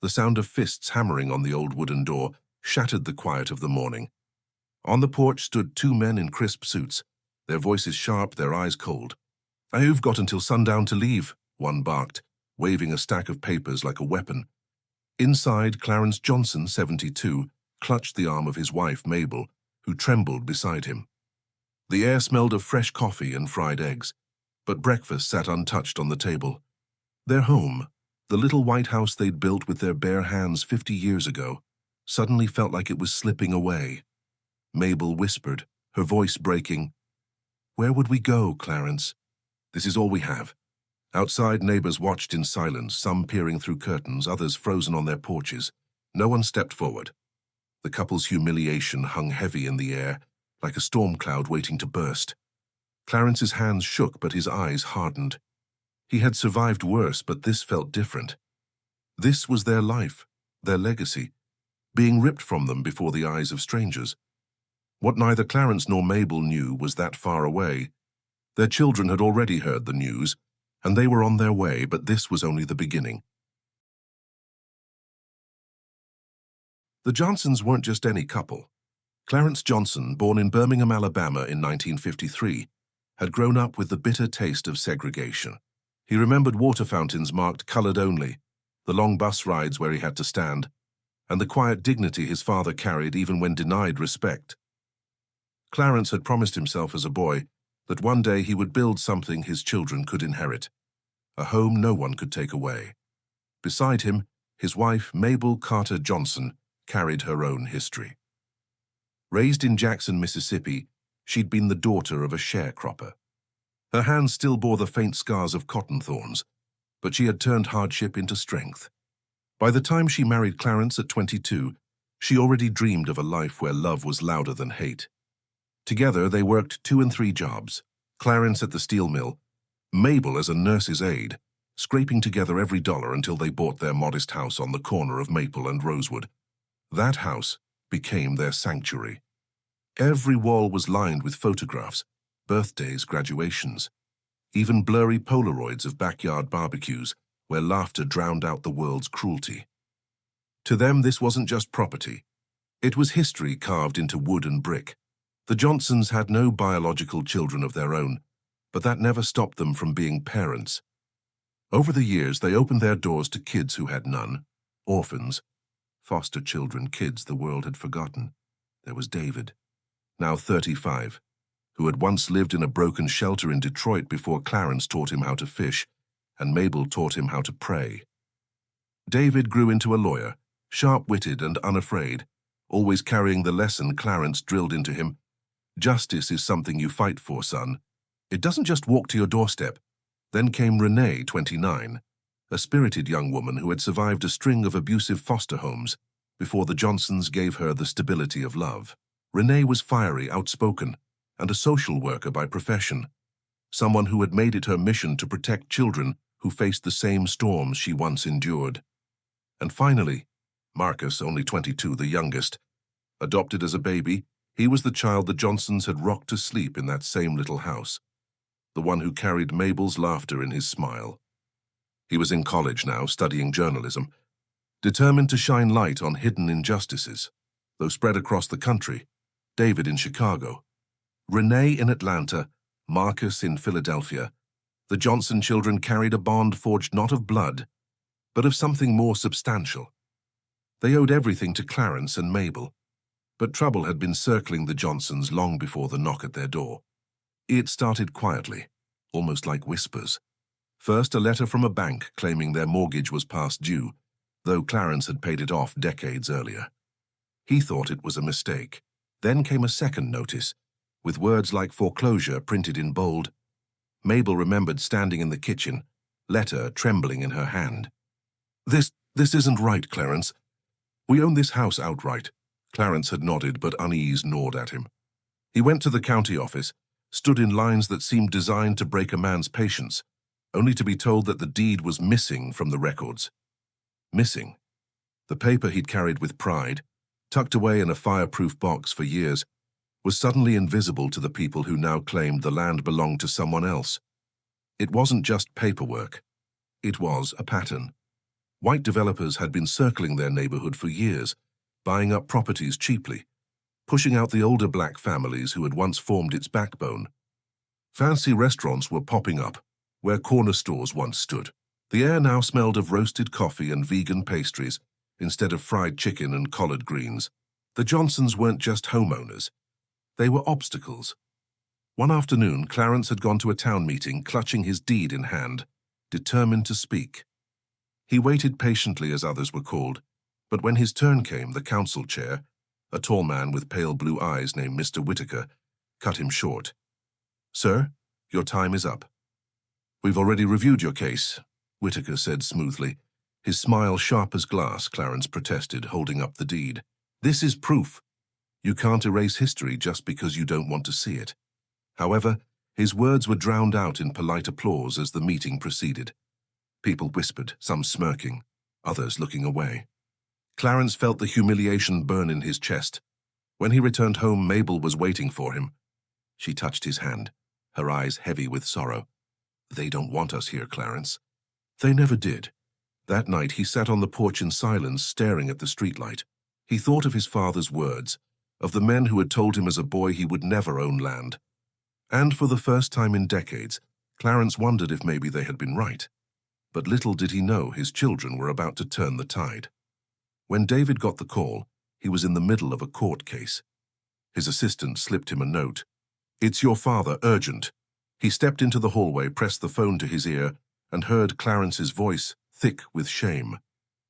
The sound of fists hammering on the old wooden door shattered the quiet of the morning. On the porch stood two men in crisp suits, their voices sharp, their eyes cold. "You've got until sundown to leave," one barked, waving a stack of papers like a weapon. Inside, Clarence Johnson, 72, clutched the arm of his wife, Mabel, who trembled beside him. The air smelled of fresh coffee and fried eggs, but breakfast sat untouched on the table. Their home, the little white house they'd built with their bare hands 50 years ago, suddenly felt like it was slipping away. Mabel whispered, her voice breaking, "Where would we go, Clarence? This is all we have." Outside, neighbors watched in silence, some peering through curtains, others frozen on their porches. No one stepped forward. The couple's humiliation hung heavy in the air, like a storm cloud waiting to burst. Clarence's hands shook, but his eyes hardened. He had survived worse, but this felt different. This was their life, their legacy, being ripped from them before the eyes of strangers. What neither Clarence nor Mabel knew was that far away. Their children had already heard the news, and they were on their way, but this was only the beginning. The Johnsons weren't just any couple. Clarence Johnson, born in Birmingham, Alabama in 1953, had grown up with the bitter taste of segregation. He remembered water fountains marked colored only, the long bus rides where he had to stand, and the quiet dignity his father carried even when denied respect. Clarence had promised himself as a boy that one day he would build something his children could inherit, a home no one could take away. Beside him, his wife, Mabel Carter Johnson, carried her own history. Raised in Jackson, Mississippi, she'd been the daughter of a sharecropper. Her hands still bore the faint scars of cotton thorns, but she had turned hardship into strength. By the time she married Clarence at 22, she already dreamed of a life where love was louder than hate. Together, they worked 2 and 3 jobs, Clarence at the steel mill, Mabel as a nurse's aide, scraping together every dollar until they bought their modest house on the corner of Maple and Rosewood. That house became their sanctuary. Every wall was lined with photographs, birthdays, graduations, even blurry Polaroids of backyard barbecues where laughter drowned out the world's cruelty. To them, this wasn't just property. It was history carved into wood and brick. The Johnsons had no biological children of their own, but that never stopped them from being parents. Over the years, they opened their doors to kids who had none, orphans, foster children, kids the world had forgotten. There was David, now 35, who had once lived in a broken shelter in Detroit before Clarence taught him how to fish, and Mabel taught him how to pray. David grew into a lawyer, sharp-witted and unafraid, always carrying the lesson Clarence drilled into him. Justice is something you fight for, son. It doesn't just walk to your doorstep. Then came Renee, 29, a spirited young woman who had survived a string of abusive foster homes before the Johnsons gave her the stability of love. Renee was fiery, outspoken, and a social worker by profession, someone who had made it her mission to protect children who faced the same storms she once endured. And finally, Marcus, only 22, the youngest. Adopted as a baby, he was the child the Johnsons had rocked to sleep in that same little house, the one who carried Mabel's laughter in his smile. He was in college now, studying journalism, determined to shine light on hidden injustices, though spread across the country. David in Chicago, Renee in Atlanta, Marcus in Philadelphia. The Johnson children carried a bond forged not of blood, but of something more substantial. They owed everything to Clarence and Mabel, but trouble had been circling the Johnsons long before the knock at their door. It started quietly, almost like whispers. First, a letter from a bank claiming their mortgage was past due, though Clarence had paid it off decades earlier. He thought it was a mistake. Then came a second notice, with words like foreclosure printed in bold. Mabel remembered standing in the kitchen, letter trembling in her hand. This isn't right, Clarence. We own this house outright." Clarence had nodded, but unease gnawed at him. He went to the county office, stood in lines that seemed designed to break a man's patience, only to be told that the deed was missing from the records. Missing. The paper he'd carried with pride, tucked away in a fireproof box for years, was suddenly invisible to the people who now claimed the land belonged to someone else. It wasn't just paperwork. It was a pattern. White developers had been circling their neighborhood for years, buying up properties cheaply, pushing out the older black families who had once formed its backbone. Fancy restaurants were popping up, where corner stores once stood. The air now smelled of roasted coffee and vegan pastries, instead of fried chicken and collard greens. The Johnsons weren't just homeowners. They were obstacles. One afternoon, Clarence had gone to a town meeting, clutching his deed in hand, determined to speak. He waited patiently as others were called, but when his turn came, the council chair, a tall man with pale blue eyes named Mr. Whitaker, cut him short. "Sir, your time is up." "We've already reviewed your case," Whitaker said smoothly. His smile sharp as glass, Clarence protested, holding up the deed. "This is proof. You can't erase history just because you don't want to see it." However, his words were drowned out in polite applause as the meeting proceeded. People whispered, some smirking, others looking away. Clarence felt the humiliation burn in his chest. When he returned home, Mabel was waiting for him. She touched his hand, her eyes heavy with sorrow. "They don't want us here, Clarence." They never did. That night he sat on the porch in silence, staring at the streetlight. He thought of his father's words, of the men who had told him as a boy he would never own land. And for the first time in decades, Clarence wondered if maybe they had been right. But little did he know his children were about to turn the tide. When David got the call, he was in the middle of a court case. His assistant slipped him a note. "It's your father, urgent." He stepped into the hallway, pressed the phone to his ear, and heard Clarence's voice, thick with shame.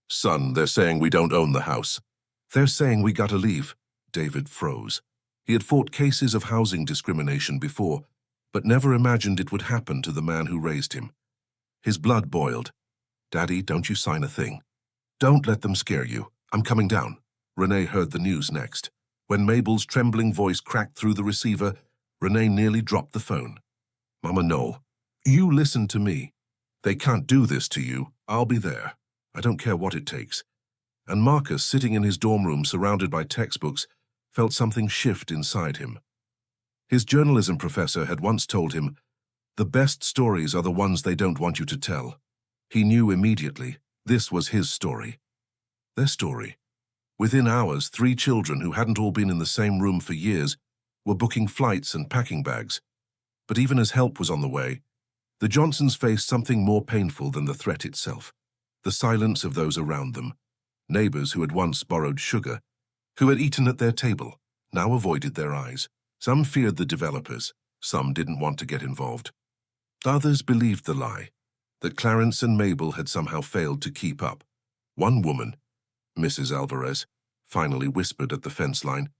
"Son, they're saying we don't own the house." "They're saying we gotta leave." David froze. He had fought cases of housing discrimination before, but never imagined it would happen to the man who raised him. His blood boiled. "Daddy, don't you sign a thing." "Don't let them scare you. I'm coming down." Renee heard the news next. When Mabel's trembling voice cracked through the receiver, Renee nearly dropped the phone. "Mama, no. You listen to me. They can't do this to you. I'll be there. I don't care what it takes." And Marcus, sitting in his dorm room surrounded by textbooks, felt something shift inside him. His journalism professor had once told him, "The best stories are the ones they don't want you to tell." He knew immediately this was his story. Their story. Within hours, 3 children who hadn't all been in the same room for years were booking flights and packing bags. But even as help was on the way, the Johnsons faced something more painful than the threat itself. The silence of those around them. Neighbors who had once borrowed sugar, who had eaten at their table, now avoided their eyes. Some feared the developers, some didn't want to get involved. Others believed the lie, that Clarence and Mabel had somehow failed to keep up. One woman, Mrs. Alvarez, finally whispered at the fence line,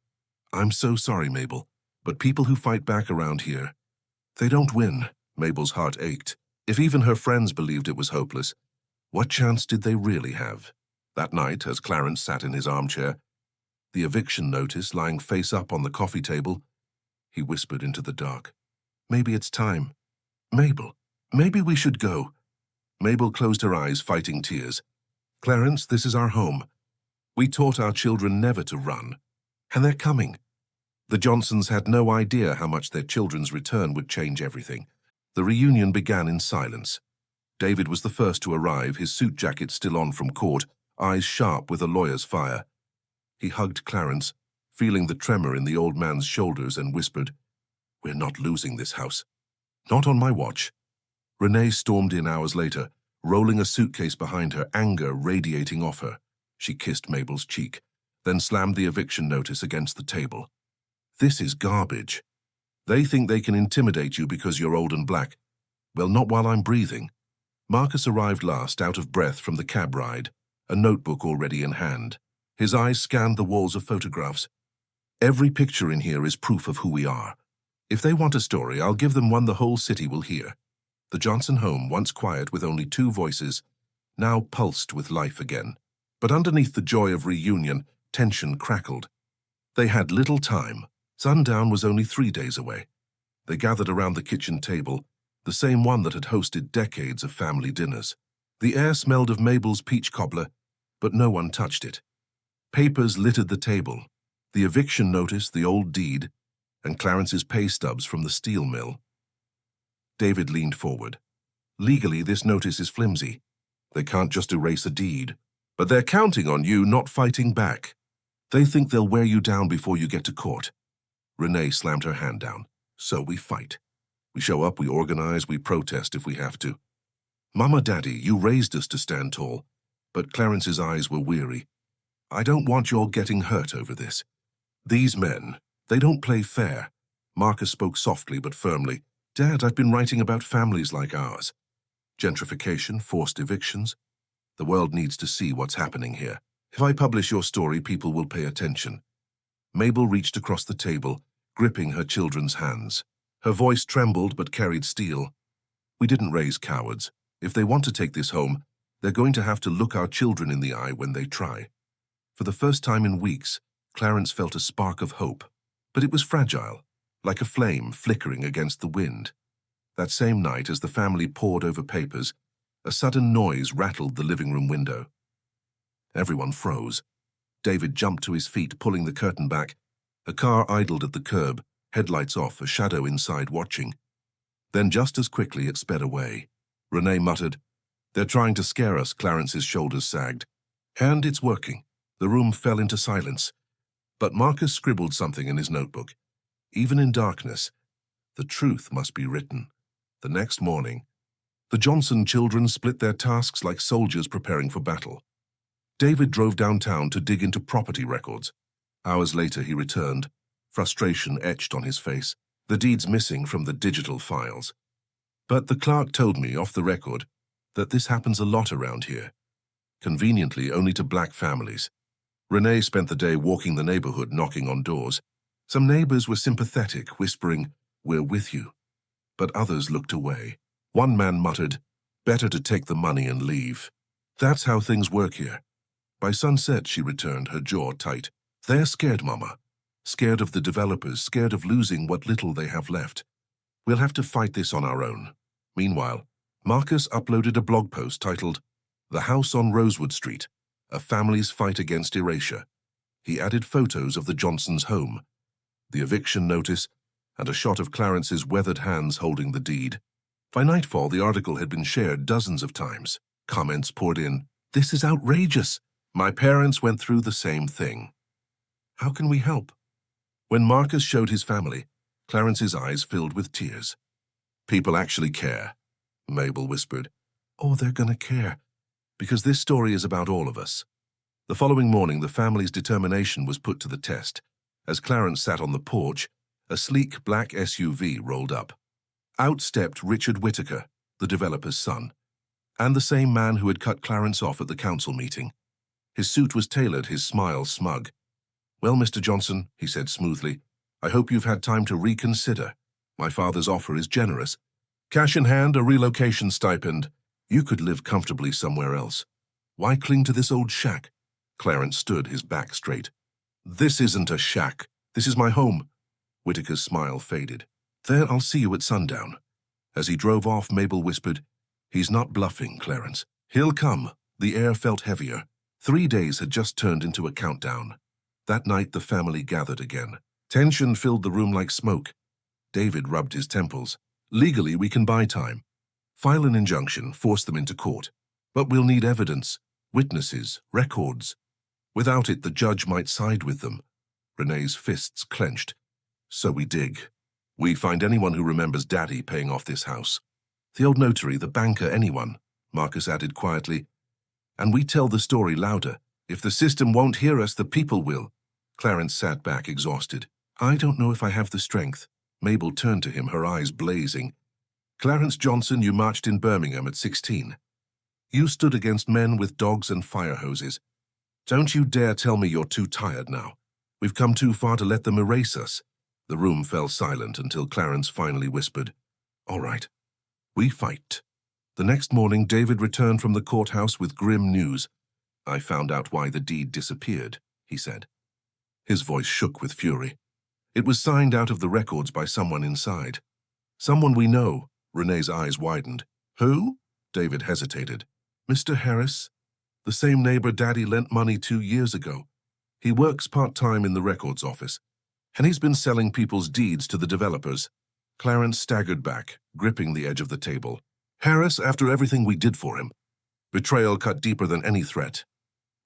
"I'm so sorry, Mabel, but people who fight back around here, they don't win." Mabel's heart ached. If even her friends believed it was hopeless, what chance did they really have? That night, as Clarence sat in his armchair, the eviction notice lying face up on the coffee table, he whispered into the dark, "Maybe it's time. Mabel, maybe we should go." Mabel closed her eyes, fighting tears. "Clarence, this is our home. We taught our children never to run, and they're coming." The Johnsons had no idea how much their children's return would change everything. The reunion began in silence. David was the first to arrive, his suit jacket still on from court, eyes sharp with a lawyer's fire. He hugged Clarence, feeling the tremor in the old man's shoulders, and whispered, "We're not losing this house. Not on my watch." Renee stormed in hours later, rolling a suitcase behind her, anger radiating off her. She kissed Mabel's cheek, then slammed the eviction notice against the table. "This is garbage. They think they can intimidate you because you're old and black. Well, not while I'm breathing." Marcus arrived last, out of breath from the cab ride, a notebook already in hand. His eyes scanned the walls of photographs. "Every picture in here is proof of who we are. If they want a story, I'll give them one the whole city will hear." The Johnson home, once quiet with only 2 voices, now pulsed with life again. But underneath the joy of reunion, tension crackled. They had little time. Sundown was only 3 days away. They gathered around the kitchen table, the same one that had hosted decades of family dinners. The air smelled of Mabel's peach cobbler, but no one touched it. Papers littered the table, the eviction notice, the old deed, and Clarence's pay stubs from the steel mill. David leaned forward. "Legally, this notice is flimsy. They can't just erase a deed. But they're counting on you not fighting back. They think they'll wear you down before you get to court. Renee slammed her hand down. So we fight. We show up, we organize, we protest if we have to. Mama, Daddy, you raised us to stand tall. But Clarence's eyes were weary. I don't want you all getting hurt over this. These men, they don't play fair. Marcus spoke softly but firmly. Dad, I've been writing about families like ours. Gentrification, forced evictions. The world needs to see what's happening here. If I publish your story, people will pay attention. Mabel reached across the table, gripping her children's hands. Her voice trembled but carried steel. We didn't raise cowards. If they want to take this home, they're going to have to look our children in the eye when they try. For the first time in weeks, Clarence felt a spark of hope. But it was fragile, like a flame flickering against the wind. That same night, as the family pored over papers, a sudden noise rattled the living room window. Everyone froze. David jumped to his feet, pulling the curtain back. A car idled at the curb, headlights off, a shadow inside watching. Then just as quickly it sped away. Renee muttered, "They're trying to scare us," Clarence's shoulders sagged. "And it's working." The room fell into silence. But Marcus scribbled something in his notebook. Even in darkness, the truth must be written. The next morning, the Johnson children split their tasks like soldiers preparing for battle. David drove downtown to dig into property records. Hours later, he returned, frustration etched on his face, the deeds missing from the digital files. But the clerk told me, off the record, that this happens a lot around here. Conveniently, only to black families. Renee spent the day walking the neighborhood, knocking on doors. Some neighbors were sympathetic, whispering, "We're with you." But others looked away. One man muttered, "Better to take the money and leave." That's how things work here. By sunset, she returned, her jaw tight. They're scared, Mama. Scared of the developers, scared of losing what little they have left. We'll have to fight this on our own. Meanwhile, Marcus uploaded a blog post titled, "The House on Rosewood Street, A Family's Fight Against Erasure." He added photos of the Johnsons' home, the eviction notice, and a shot of Clarence's weathered hands holding the deed. By nightfall, the article had been shared dozens of times. Comments poured in. "This is outrageous. My parents went through the same thing. How can we help?" When Marcus showed his family, Clarence's eyes filled with tears. "People actually care," Mabel whispered. "Oh, they're gonna care, because this story is about all of us." The following morning, the family's determination was put to the test. As Clarence sat on the porch, a sleek black SUV rolled up. Out stepped Richard Whitaker, the developer's son, and the same man who had cut Clarence off at the council meeting. His suit was tailored, his smile smug. "Well, Mr. Johnson," he said smoothly, "I hope you've had time to reconsider. My father's offer is generous. Cash in hand, a relocation stipend. You could live comfortably somewhere else. Why cling to this old shack?" Clarence stood, his back straight. "This isn't a shack. This is my home." Whitaker's smile faded. "Then I'll see you at sundown." As he drove off, Mabel whispered, "He's not bluffing, Clarence. He'll come." The air felt heavier. 3 days had just turned into a countdown. That night, the family gathered again. Tension filled the room like smoke. David rubbed his temples. "Legally, we can buy time. File an injunction, force them into court. But we'll need evidence, witnesses, records. Without it, the judge might side with them." Renee's fists clenched. "So we dig. We find anyone who remembers Daddy paying off this house. The old notary, the banker, anyone," Marcus added quietly. "And we tell the story louder. If the system won't hear us, the people will." Clarence sat back, exhausted. "I don't know if I have the strength." Mabel turned to him, her eyes blazing. "Clarence Johnson, you marched in Birmingham at 16. You stood against men with dogs and fire hoses. Don't you dare tell me you're too tired now. We've come too far to let them erase us." The room fell silent until Clarence finally whispered, "All right, we fight." The next morning, David returned from the courthouse with grim news. "I found out why the deed disappeared," he said. His voice shook with fury. "It was signed out of the records by someone inside. Someone we know." Renee's eyes widened. "Who?" David hesitated. "Mr. Harris, the same neighbor Daddy lent money 2 years ago. He works part-time in the records office, and he's been selling people's deeds to the developers." Clarence staggered back, gripping the edge of the table. "Harris, after everything we did for him. Betrayal cut deeper than any threat.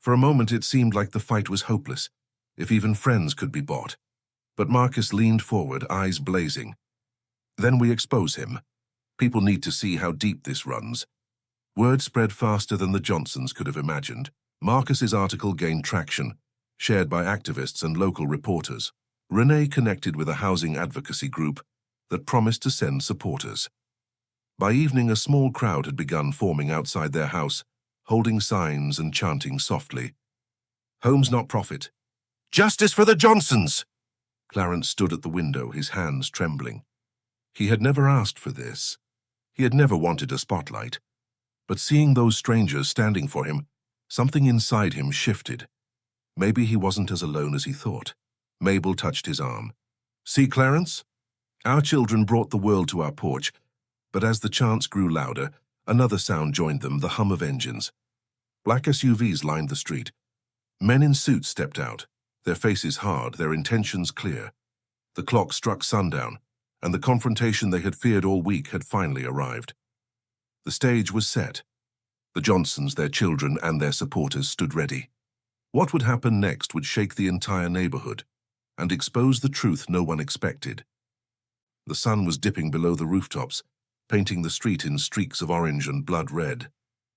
For a moment it seemed like the fight was hopeless, if even friends could be bought. But Marcus leaned forward, eyes blazing. Then we expose him. People need to see how deep this runs. Word spread faster than the Johnsons could have imagined. Marcus's article gained traction, shared by activists and local reporters. Renee connected with a housing advocacy group that promised to send supporters. By evening, a small crowd had begun forming outside their house, holding signs and chanting softly. "Homes not profit. Justice for the Johnsons!" Clarence stood at the window, his hands trembling. He had never asked for this. He had never wanted a spotlight. But seeing those strangers standing for him, something inside him shifted. Maybe he wasn't as alone as he thought. Mabel touched his arm. "See, Clarence? Our children brought the world to our porch." But as the chants grew louder, another sound joined them, the hum of engines. Black SUVs lined the street. Men in suits stepped out, their faces hard, their intentions clear. The clock struck sundown, and the confrontation they had feared all week had finally arrived. The stage was set. The Johnsons, their children, and their supporters stood ready. What would happen next would shake the entire neighborhood and expose the truth no one expected. The sun was dipping below the rooftops, painting the street in streaks of orange and blood red.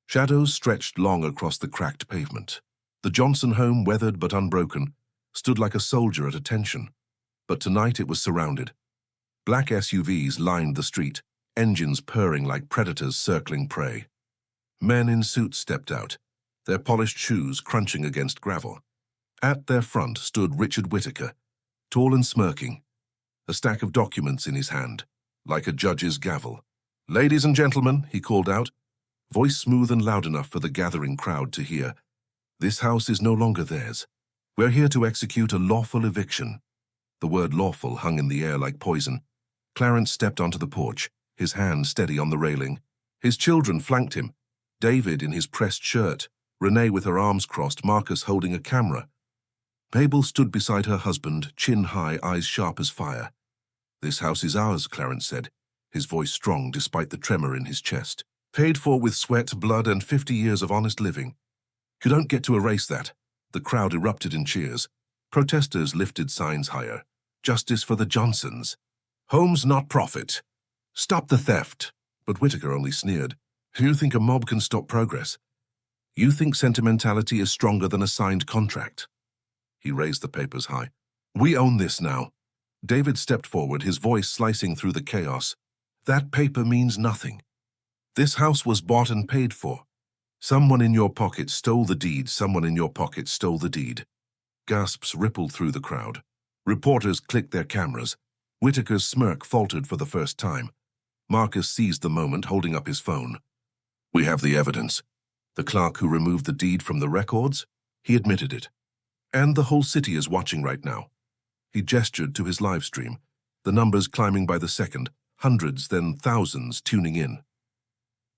Shadows stretched long across the cracked pavement. The Johnson home, weathered but unbroken, stood like a soldier at attention. But tonight it was surrounded. Black SUVs lined the street, engines purring like predators circling prey. Men in suits stepped out, their polished shoes crunching against gravel. At their front stood Richard Whittaker, tall and smirking, a stack of documents in his hand, like a judge's gavel. "Ladies and gentlemen," he called out, voice smooth and loud enough for the gathering crowd to hear. "This house is no longer theirs. We're here to execute a lawful eviction." The word lawful hung in the air like poison. Clarence stepped onto the porch, his hand steady on the railing. His children flanked him, David in his pressed shirt, Renee with her arms crossed, Marcus holding a camera. Mabel stood beside her husband, chin high, eyes sharp as fire. "This house is ours," Clarence said, his voice strong despite the tremor in his chest. "Paid for with sweat, blood, and 50 years of honest living. You don't get to erase that." The crowd erupted in cheers. Protesters lifted signs higher. "Justice for the Johnsons. Homes not profit. Stop the theft." But Whittaker only sneered. "You think a mob can stop progress? You think sentimentality is stronger than a signed contract?" He raised the papers high. "We own this now." David stepped forward, his voice slicing through the chaos. "That paper means nothing. This house was bought and paid for. Someone in your pocket stole the deed. Someone in your pocket stole the deed." Gasps rippled through the crowd. Reporters clicked their cameras. Whittaker's smirk faltered for the first time. Marcus seized the moment, holding up his phone. "We have the evidence. The clerk who removed the deed from the records, he admitted it. And the whole city is watching right now." He gestured to his live stream, the numbers climbing by the second, hundreds, then thousands tuning in.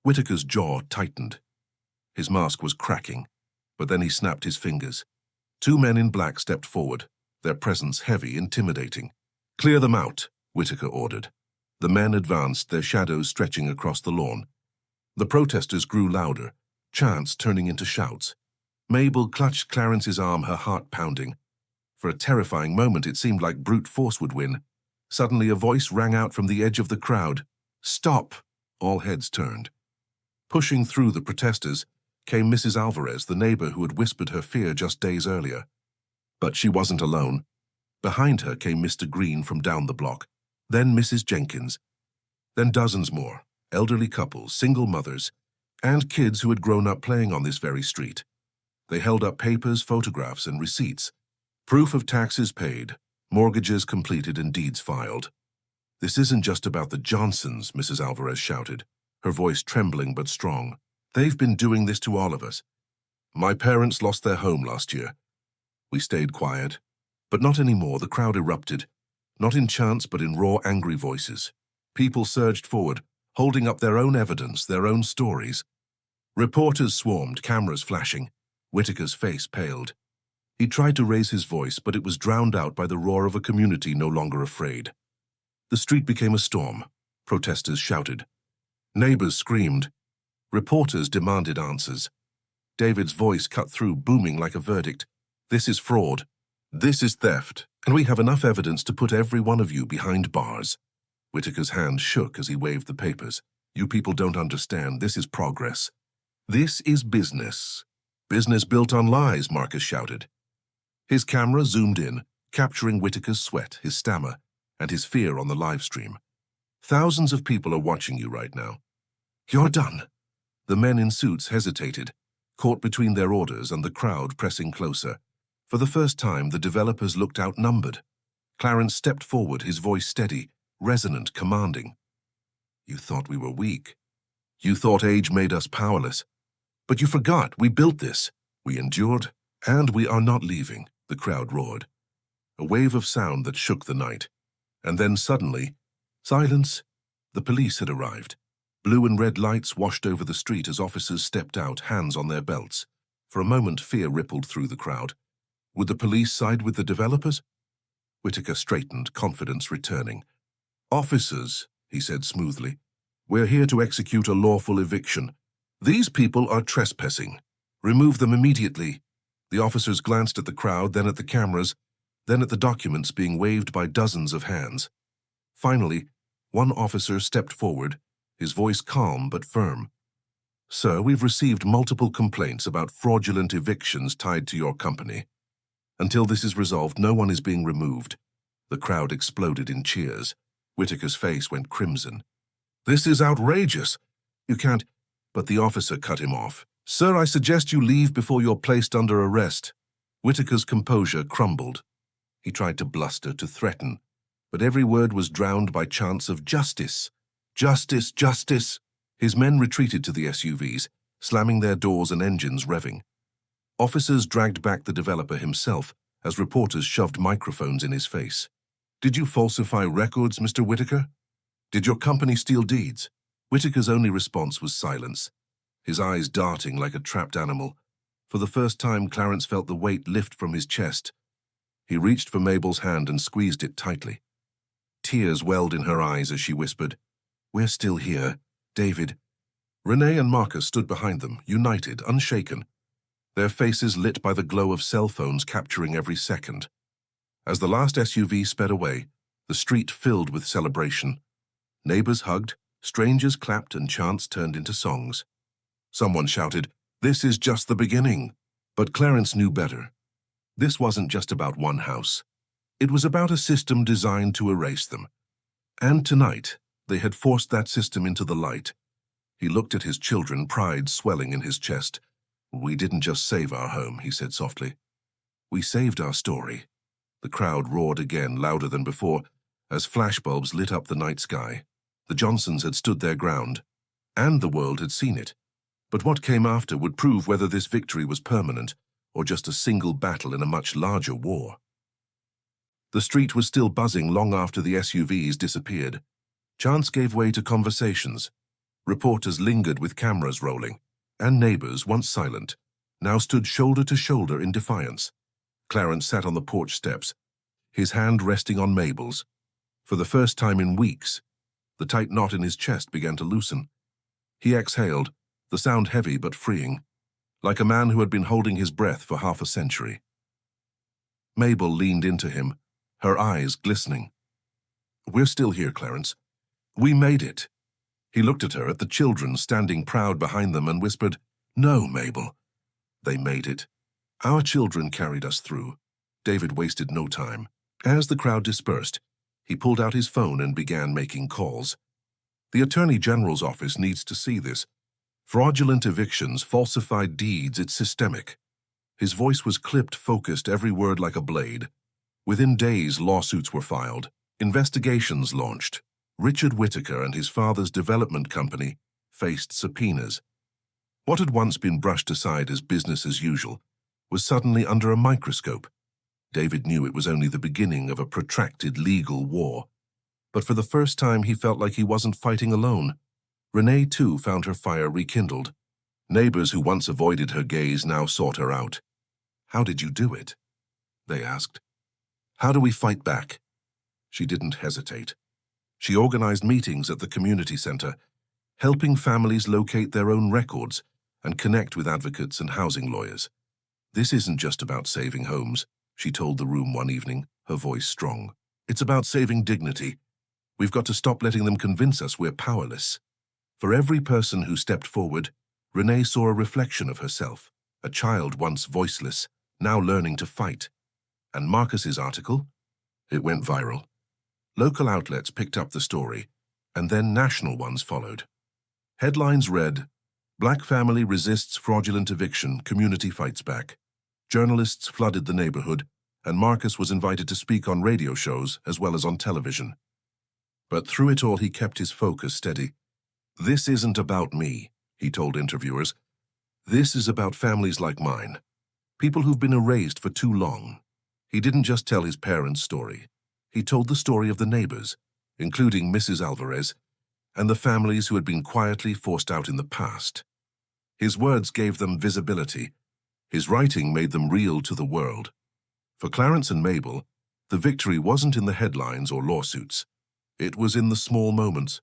Whittaker's jaw tightened. His mask was cracking, but then he snapped his fingers. Two men in black stepped forward, their presence heavy, intimidating. "Clear them out," Whittaker ordered. The men advanced, their shadows stretching across the lawn. The protesters grew louder, chants turning into shouts. Mabel clutched Clarence's arm, her heart pounding. For a terrifying moment, it seemed like brute force would win. Suddenly, a voice rang out from the edge of the crowd. "Stop!" All heads turned. Pushing through the protesters came Mrs. Alvarez, the neighbor who had whispered her fear just days earlier. But she wasn't alone. Behind her came Mr. Green from down the block, then Mrs. Jenkins, then dozens more, elderly couples, single mothers, and kids who had grown up playing on this very street. They held up papers, photographs, and receipts. Proof of taxes paid, mortgages completed, and deeds filed. "This isn't just about the Johnsons," Mrs. Alvarez shouted, her voice trembling but strong. "They've been doing this to all of us. My parents lost their home last year. We stayed quiet. But not anymore." The crowd erupted, not in chants but in raw, angry voices. People surged forward, holding up their own evidence, their own stories. Reporters swarmed, cameras flashing. Whittaker's face paled. He tried to raise his voice, but it was drowned out by the roar of a community no longer afraid. The street became a storm. Protesters shouted. Neighbors screamed. Reporters demanded answers. David's voice cut through, booming like a verdict. This is fraud. This is theft, and we have enough evidence to put every one of you behind bars. Whitaker's hand shook as he waved the papers. You people don't understand. This is progress. This is business. Business built on lies, Marcus shouted. His camera zoomed in, capturing Whitaker's sweat, his stammer, and his fear on the live stream. Thousands of people are watching you right now. You're done. The men in suits hesitated, caught between their orders and the crowd pressing closer. For the first time, the developers looked outnumbered. Clarence stepped forward, his voice steady, resonant, commanding. You thought we were weak. You thought age made us powerless. But you forgot, we built this. We endured, and we are not leaving, the crowd roared. A wave of sound that shook the night. And then suddenly, silence. The police had arrived. Blue and red lights washed over the street as officers stepped out, hands on their belts. For a moment, fear rippled through the crowd. Would the police side with the developers? Whitaker straightened, confidence returning. Officers, he said smoothly, we're here to execute a lawful eviction. These people are trespassing. Remove them immediately. The officers glanced at the crowd, then at the cameras, then at the documents being waved by dozens of hands. Finally, one officer stepped forward, his voice calm but firm. Sir, we've received multiple complaints about fraudulent evictions tied to your company. Until this is resolved, no one is being removed. The crowd exploded in cheers. Whitaker's face went crimson. This is outrageous. You can't... But the officer cut him off. Sir, I suggest you leave before you're placed under arrest. Whitaker's composure crumbled. He tried to bluster, to threaten, but every word was drowned by chants of justice. Justice, justice! His men retreated to the SUVs, slamming their doors and engines revving. Officers dragged back the developer himself as reporters shoved microphones in his face. Did you falsify records, Mr. Whitaker? Did your company steal deeds? Whitaker's only response was silence, his eyes darting like a trapped animal. For the first time, Clarence felt the weight lift from his chest. He reached for Mabel's hand and squeezed it tightly. Tears welled in her eyes as she whispered, We're still here, David. Renee and Marcus stood behind them, united, unshaken, their faces lit by the glow of cell phones capturing every second. As the last SUV sped away, the street filled with celebration. Neighbors hugged, strangers clapped, and chants turned into songs. Someone shouted, This is just the beginning. But Clarence knew better. This wasn't just about one house. It was about a system designed to erase them. And tonight, they had forced that system into the light. He looked at his children, pride swelling in his chest. We didn't just save our home, he said softly. We saved our story. The crowd roared again, louder than before, as flashbulbs lit up the night sky. The Johnsons had stood their ground, and the world had seen it. But what came after would prove whether this victory was permanent or just a single battle in a much larger war. The street was still buzzing long after the SUVs disappeared. Chants gave way to conversations. Reporters lingered with cameras rolling, and neighbors, once silent, now stood shoulder to shoulder in defiance. Clarence sat on the porch steps, his hand resting on Mabel's. For the first time in weeks, the tight knot in his chest began to loosen. He exhaled, the sound heavy but freeing, like a man who had been holding his breath for half a century. Mabel leaned into him, her eyes glistening. We're still here, Clarence. We made it. He looked at her, at the children standing proud behind them, and whispered, No, Mabel. They made it. Our children carried us through. David wasted no time. As the crowd dispersed, he pulled out his phone and began making calls. The Attorney General's office needs to see this. Fraudulent evictions, falsified deeds, it's systemic. His voice was clipped, focused, every word like a blade. Within days, lawsuits were filed, investigations launched. Richard Whitaker and his father's development company faced subpoenas. What had once been brushed aside as business as usual was suddenly under a microscope. David knew it was only the beginning of a protracted legal war. But for the first time, he felt like he wasn't fighting alone. Renee, too, found her fire rekindled. Neighbors who once avoided her gaze now sought her out. How did you do it? They asked. How do we fight back? She didn't hesitate. She organized meetings at the community center, helping families locate their own records and connect with advocates and housing lawyers. "This isn't just about saving homes," she told the room one evening, her voice strong. "It's about saving dignity. We've got to stop letting them convince us we're powerless." For every person who stepped forward, Renee saw a reflection of herself, a child once voiceless, now learning to fight. And Marcus's article? It went viral. Local outlets picked up the story, and then national ones followed. Headlines read, "Black family resists fraudulent eviction, community fights back." Journalists flooded the neighborhood, and Marcus was invited to speak on radio shows as well as on television. But through it all, he kept his focus steady. "This isn't about me," he told interviewers. "This is about families like mine, people who've been erased for too long." He didn't just tell his parents' story. He told the story of the neighbors, including Mrs. Alvarez, and the families who had been quietly forced out in the past. His words gave them visibility. His writing made them real to the world. For Clarence and Mabel, the victory wasn't in the headlines or lawsuits. It was in the small moments.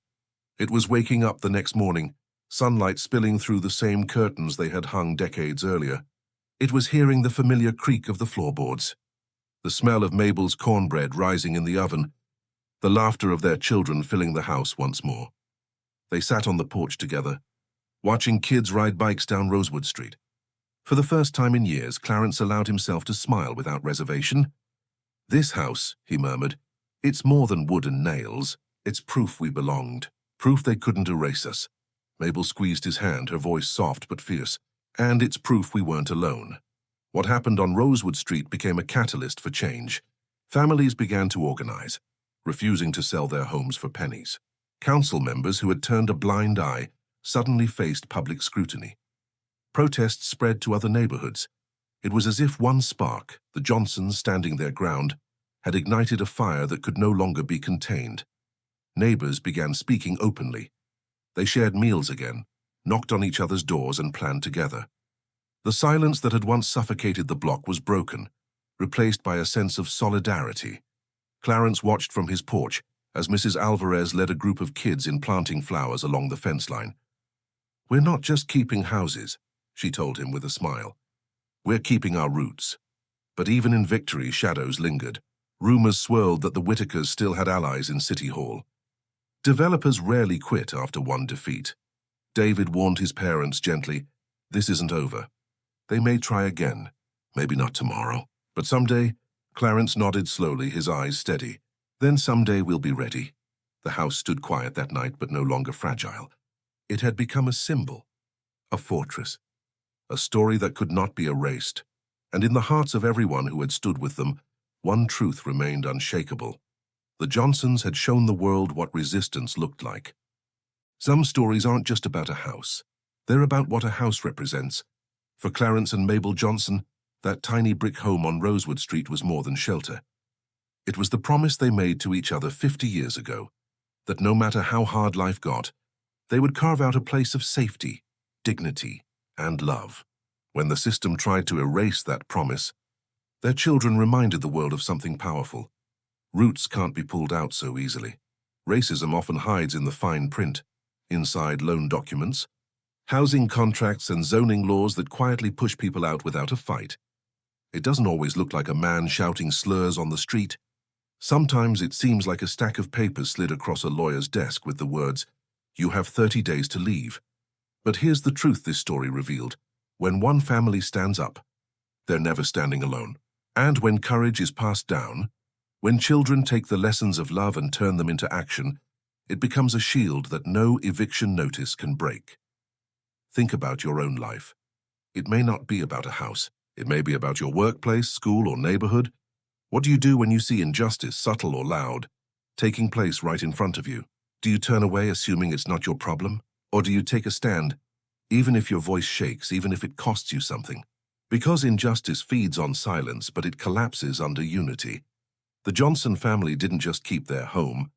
It was waking up the next morning, sunlight spilling through the same curtains they had hung decades earlier. It was hearing the familiar creak of the floorboards, the smell of Mabel's cornbread rising in the oven, the laughter of their children filling the house once more. They sat on the porch together, watching kids ride bikes down Rosewood Street. For the first time in years, Clarence allowed himself to smile without reservation. "This house," he murmured, "it's more than wood and nails. It's proof we belonged, proof they couldn't erase us." Mabel squeezed his hand, her voice soft but fierce. "And it's proof we weren't alone." What happened on Rosewood Street became a catalyst for change. Families began to organize, refusing to sell their homes for pennies. Council members who had turned a blind eye suddenly faced public scrutiny. Protests spread to other neighborhoods. It was as if one spark, the Johnsons standing their ground, had ignited a fire that could no longer be contained. Neighbors began speaking openly. They shared meals again, knocked on each other's doors, and planned together. The silence that had once suffocated the block was broken, replaced by a sense of solidarity. Clarence watched from his porch as Mrs. Alvarez led a group of kids in planting flowers along the fence line. "We're not just keeping houses," she told him with a smile. "We're keeping our roots." But even in victory, shadows lingered. Rumors swirled that the Whitakers still had allies in City Hall. Developers rarely quit after one defeat. David warned his parents gently, "This isn't over. They may try again, maybe not tomorrow, but someday." Clarence nodded slowly, his eyes steady. "Then someday we'll be ready." The house stood quiet that night, but no longer fragile. It had become a symbol, a fortress, a story that could not be erased. And in the hearts of everyone who had stood with them, one truth remained unshakable. The Johnsons had shown the world what resistance looked like. Some stories aren't just about a house. They're about what a house represents. For Clarence and Mabel Johnson, that tiny brick home on Rosewood Street was more than shelter. It was the promise they made to each other 50 years ago, that no matter how hard life got, they would carve out a place of safety, dignity, and love. When the system tried to erase that promise, their children reminded the world of something powerful. Roots can't be pulled out so easily. Racism often hides in the fine print, inside loan documents, housing contracts, and zoning laws that quietly push people out without a fight. It doesn't always look like a man shouting slurs on the street. Sometimes it seems like a stack of papers slid across a lawyer's desk with the words, "You have 30 days to leave." But here's the truth this story revealed. When one family stands up, they're never standing alone. And when courage is passed down, when children take the lessons of love and turn them into action, it becomes a shield that no eviction notice can break. Think about your own life. It may not be about a house. It may be about your workplace, school, or neighborhood. What do you do when you see injustice, subtle or loud, taking place right in front of you? Do you turn away assuming it's not your problem? Or do you take a stand, even if your voice shakes, even if it costs you something? Because injustice feeds on silence, but it collapses under unity. The Johnson family didn't just keep their home,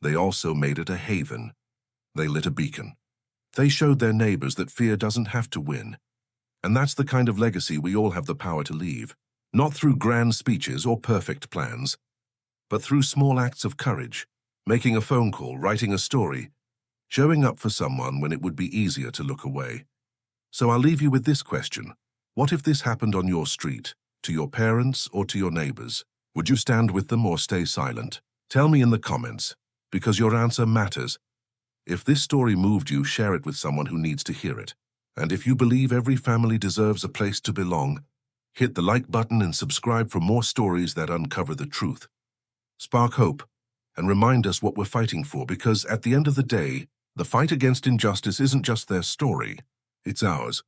they also made it a haven. They lit a beacon. They showed their neighbors that fear doesn't have to win. And that's the kind of legacy we all have the power to leave. Not through grand speeches or perfect plans, but through small acts of courage, making a phone call, writing a story, showing up for someone when it would be easier to look away. So I'll leave you with this question. What if this happened on your street, to your parents or to your neighbors? Would you stand with them or stay silent? Tell me in the comments, because your answer matters. If this story moved you, share it with someone who needs to hear it. And if you believe every family deserves a place to belong, hit the like button and subscribe for more stories that uncover the truth. Spark hope and remind us what we're fighting for, because at the end of the day, the fight against injustice isn't just their story, it's ours.